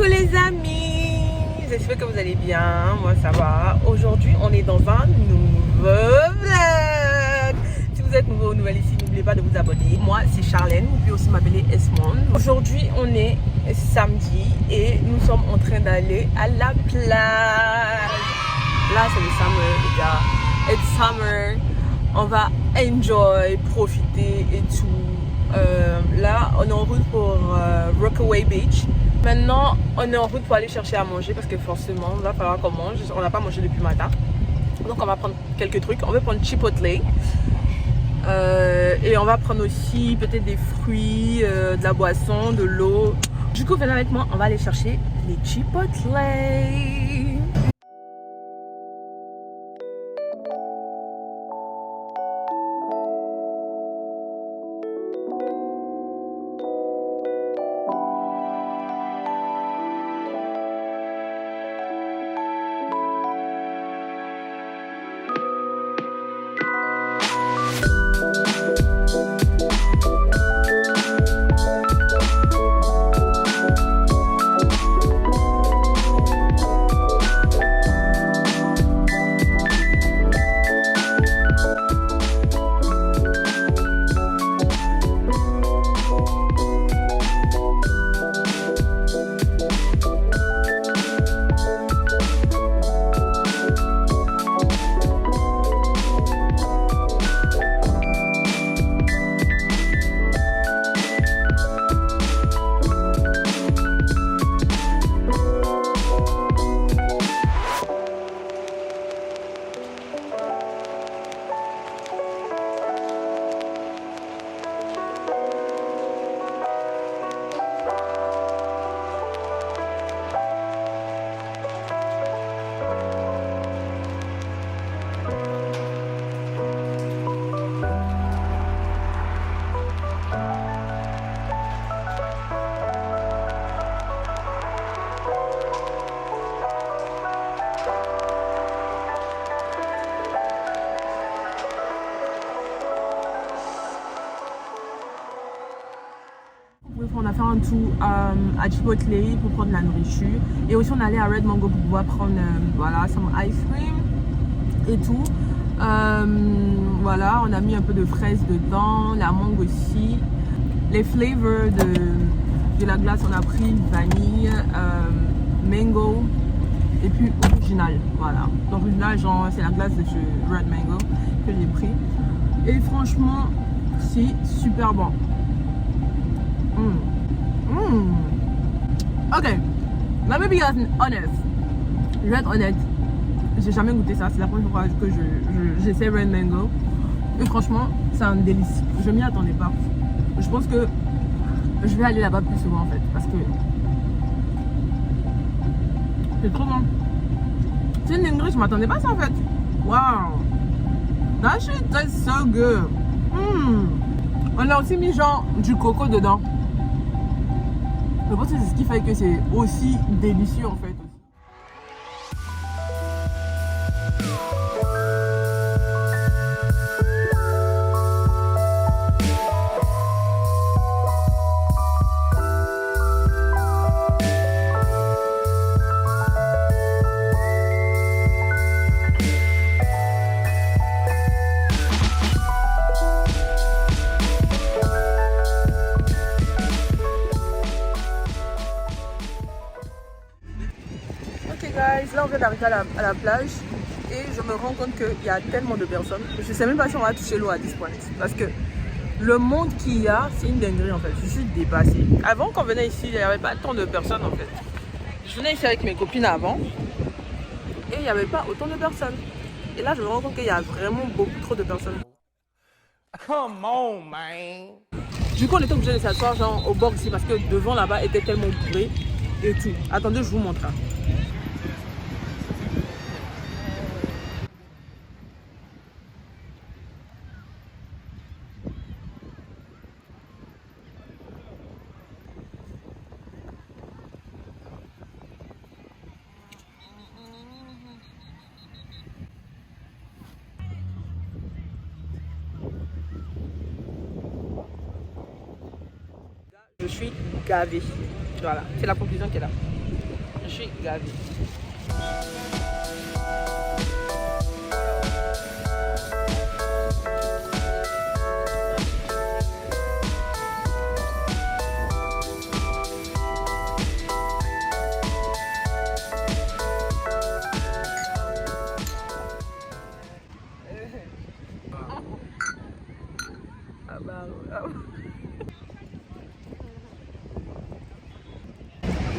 Coucou les amis, j'espère que vous allez bien, moi ça va. Aujourd'hui on est dans un nouveau vlog. Si vous êtes nouveau ou nouvelle ici, n'oubliez pas de vous abonner. Moi c'est Charlène, vous pouvez aussi m'appeler Esmond. Aujourd'hui on est samedi et nous sommes en train d'aller à la plage. Là c'est le summer les gars, it's summer. On va enjoy, profiter et tout. Là on est en route pour Rockaway Beach. Maintenant on est en route pour aller chercher à manger parce que forcément il va falloir qu'on mange. On n'a pas mangé depuis le matin, donc on va prendre quelques trucs. On va prendre Chipotle et on va prendre aussi peut-être des fruits, de la boisson, de l'eau. Du coup venez avec moi, on va aller chercher les Chipotle. On a fait un tour à Chipotle pour prendre la nourriture et aussi on allait à Red Mango pour pouvoir prendre voilà, some ice cream et tout. Voilà, on a mis un peu de fraises dedans, la mangue aussi. Les flavors de la glace, on a pris vanille, mango et puis original. Voilà, l'original genre c'est la glace de chez Red Mango que j'ai pris et franchement c'est super bon. Ok, let me be honest. Je vais être honnête. J'ai jamais goûté ça. C'est la première fois que j'essaie Red Mango. Et franchement, c'est un délice. Je m'y attendais pas. Je pense que je vais aller là-bas plus souvent en fait. Parce que c'est trop bon. C'est une dinguerie, je m'attendais pas à ça en fait. Wow. That shit tastes so good. On a aussi mis genre du coco dedans. Je pense que c'est ce qui fait que c'est aussi délicieux en fait. Guys, là on vient d'arriver à la plage et je me rends compte qu'il y a tellement de personnes. Je sais même pas si on va toucher l'eau à 10 points parce que le monde qu'il y a, c'est une dinguerie en fait. Je suis dépassée. Avant qu'on venait ici, il n'y avait pas tant de personnes en fait. Je venais ici avec mes copines avant et il n'y avait pas autant de personnes. Et là je me rends compte qu'il y a vraiment beaucoup trop de personnes. Come on, man. Du coup on était obligé de s'asseoir genre au bord ici parce que devant là-bas était tellement bourré et tout. Attendez, je vous montre. Je suis gavée. Voilà, c'est la conclusion qui est là. Je suis gavée.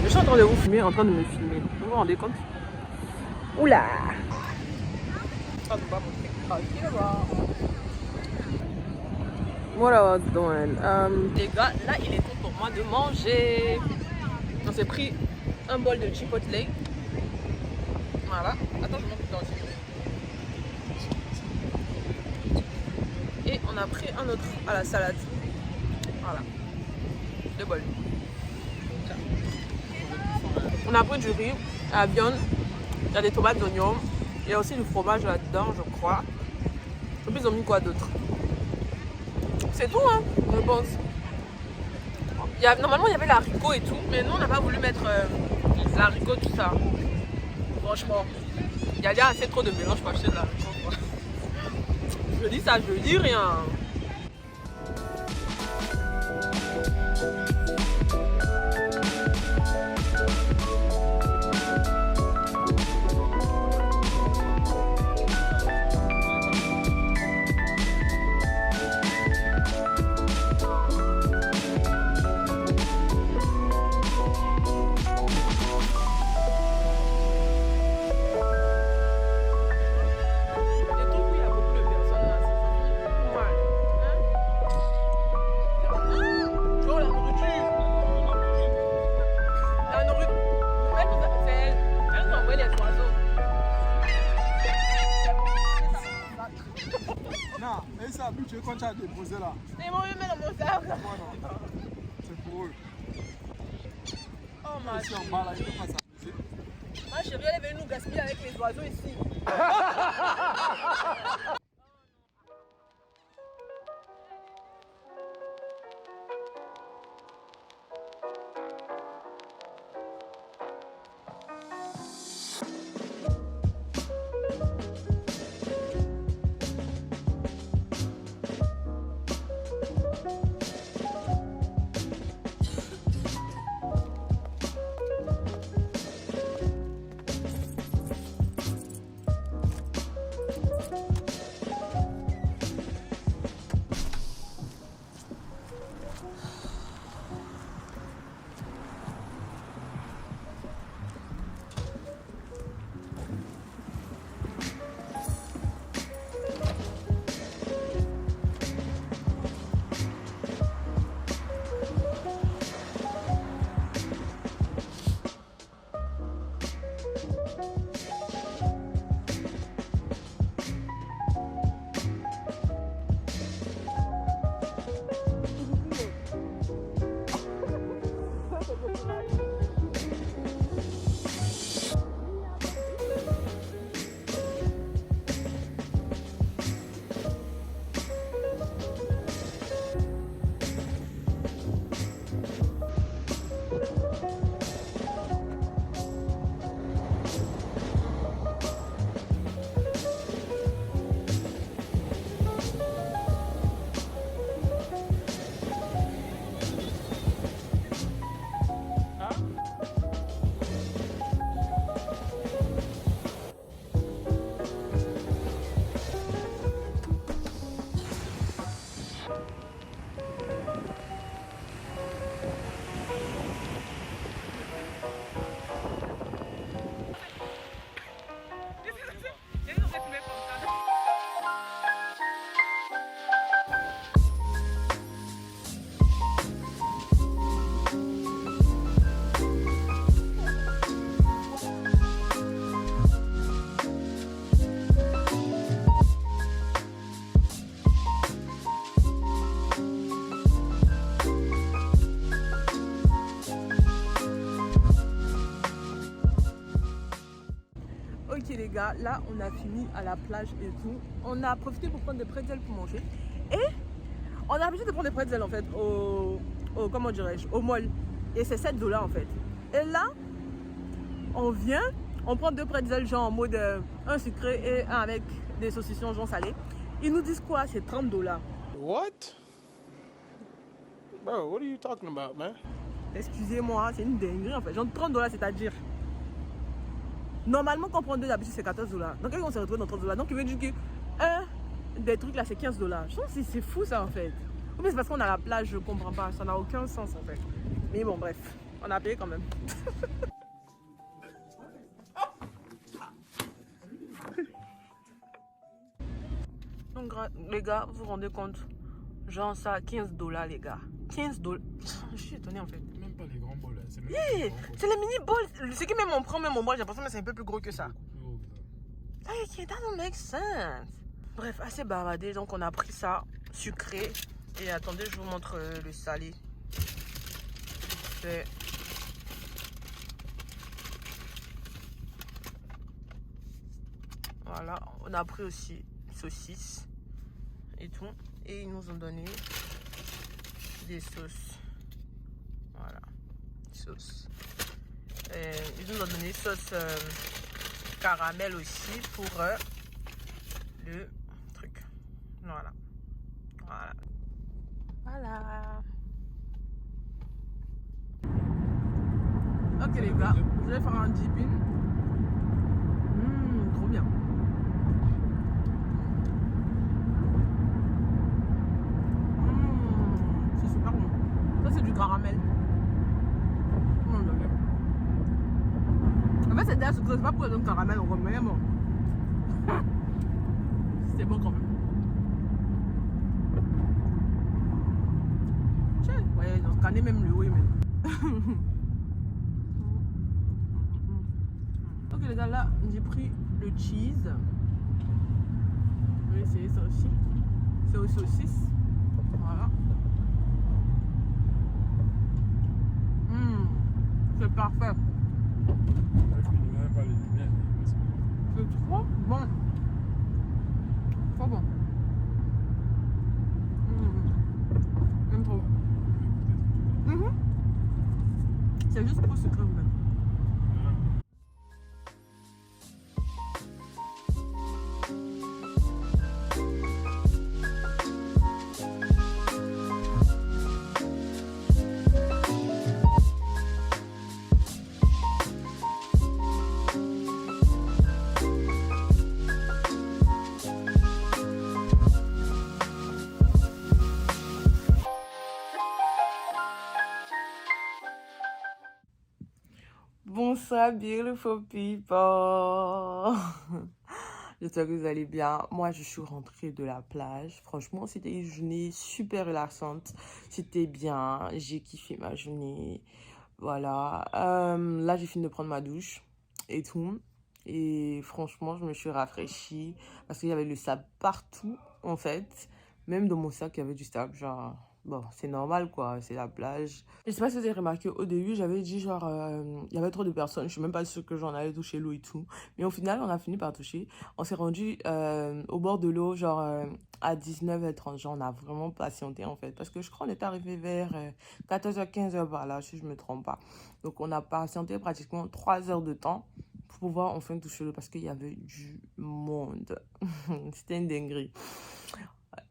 Je suis en train de vous filmer, en train de me filmer. Vous vous rendez compte? Oula! What I was doing? Les gars, là il est temps pour moi de manger. On s'est pris un bol de chipotle. Voilà. Attends, je montre dans et on a pris un autre à la salade. Voilà. 2 bols. On a pris du riz, la viande, il y a des tomates d'oignons, il y a aussi du fromage là-dedans, je crois. Et puis ils ont mis quoi d'autre? C'est tout, hein, je pense. Normalement, il y avait l'haricot et tout, mais nous, on n'a pas voulu mettre l'haricot, tout ça. Franchement, il y a déjà assez trop de mélange pour acheter de l'haricot, quoi. Je dis ça, je dis rien. Tu veux qu'on t'a déposé là? Ils m'ont mis dans mon sac. C'est pour eux. Oh ma ici en bas là, il ne faut pas s'amuser. Ma chérie, elle est venue nous gaspiller avec les oiseaux ici. Les gars, là on a fini à la plage et tout. On a profité pour prendre des pretzels pour manger. Et on a l'habitude de prendre des pretzels en fait comment dirais-je, au mall. Et c'est $7 en fait. Et là, On vient, on prend 2 pretzels genre en mode un sucré et un avec des saucissons genre salés. Ils nous disent quoi? C'est 30 $. What? Bro, what are you talking about, man? Excusez-moi, c'est une dinguerie en fait. Genre 30 $, c'est-à-dire. Normalement, quand on prend 2 d'habitude, c'est 14 $. Donc, on se retrouve dans 30 $. Donc, il veut dire que un des trucs là, c'est 15 $. Je pense que c'est fou ça en fait. Ou bien c'est parce qu'on a la plage, je comprends pas. Ça n'a aucun sens en fait. Mais bon, bref, on a payé quand même. Donc, les gars, vous vous rendez compte? Genre ça, 15 $, les gars. 15 $. Je suis étonnée en fait. Même pas les grands bols. Hein. C'est même C'est les mini balls. Ce qui même on prend même au bol, j'ai l'impression que c'est un peu plus gros que ça. Hey, that don't make sense. Bref, assez bavardé. Donc on a pris ça sucré. Et attendez, je vous montre le salé. C'est... Voilà, on a pris aussi saucisses et tout. Et ils nous ont donné des sauces. Voilà, sauce. Ils nous ont donné sauce caramel aussi pour le truc. Voilà. Voilà. Voilà. Ok les gars, je vais faire un dipping. Trop bien. C'est super bon. Ça c'est du caramel. En fait c'est d'ailleurs c'est pas pour le caramel, on remet bon. C'est bon quand même. Tiens, ouais, ils ont scanné même le oui même. Ok les gars, là j'ai pris le cheese. Je vais essayer ça aussi. C'est aux saucisses. Voilà. C'est parfait. C'est trop bon. Trop bon. Même trop. C'est juste pour sucrer même. Bonsoir, beautiful people. J'espère que vous allez bien. Moi, je suis rentrée de la plage. Franchement, c'était une journée super relaxante. C'était bien. J'ai kiffé ma journée. Voilà. Là, j'ai fini de prendre ma douche et tout. Et franchement, je me suis rafraîchie parce qu'il y avait le sable partout, en fait. Même dans mon sac, il y avait du sable, genre... Bon, c'est normal, quoi. C'est la plage. Je sais pas si vous avez remarqué, au début, j'avais dit, genre, il y avait trop de personnes. Je suis même pas sûre que j'en allais toucher l'eau et tout. Mais au final, on a fini par toucher. On s'est rendu au bord de l'eau, genre, à 19h30. Genre, on a vraiment patienté, en fait. Parce que je crois qu'on est arrivé vers 14h, 15h par là, si je me trompe pas. Donc, on a patienté pratiquement 3 heures de temps pour pouvoir enfin toucher l'eau parce qu'il y avait du monde. C'était une dinguerie.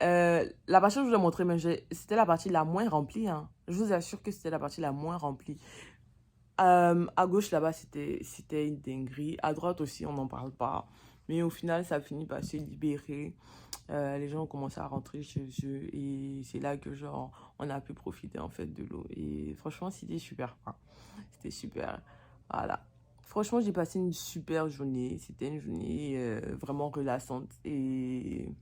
La partie que je vous ai montré, mais c'était la partie la moins remplie. Hein. Je vous assure que c'était la partie la moins remplie. À gauche, là-bas, c'était une dinguerie. À droite aussi, on n'en parle pas. Mais au final, ça finit par se libérer. Les gens ont commencé à rentrer chez eux. Et c'est là que, genre, on a pu profiter, en fait, de l'eau. Et franchement, c'était super. Hein. C'était super. Voilà. Franchement, j'ai passé une super journée. C'était une journée vraiment relaxante. Et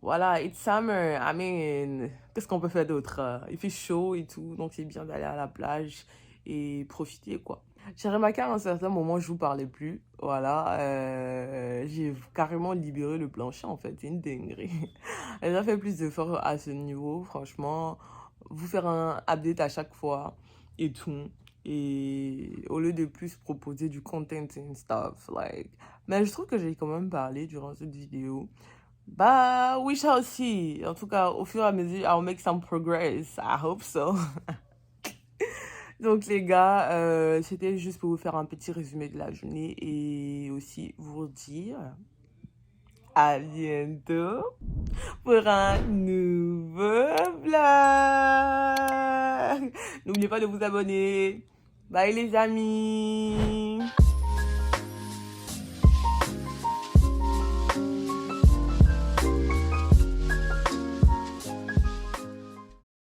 voilà, it's summer. I mean, qu'est-ce qu'on peut faire d'autre? Il fait chaud et tout, donc c'est bien d'aller à la plage et profiter, quoi. J'ai remarqué à un certain moment, je vous parlais plus. Voilà, j'ai carrément libéré le plancher, en fait. C'est une dinguerie. Elle a fait plus d'efforts à ce niveau, franchement. Vous faire un update à chaque fois et tout. Et au lieu de plus proposer du content and stuff, like... Mais je trouve que j'ai quand même parlé durant cette vidéo. Bah, we shall see. En tout cas, au fur et à mesure, I'll make some progress. I hope so. Donc les gars, c'était juste pour vous faire un petit résumé de la journée et aussi vous dire à bientôt pour un nouveau vlog. N'oubliez pas de vous abonner. Bye les amis.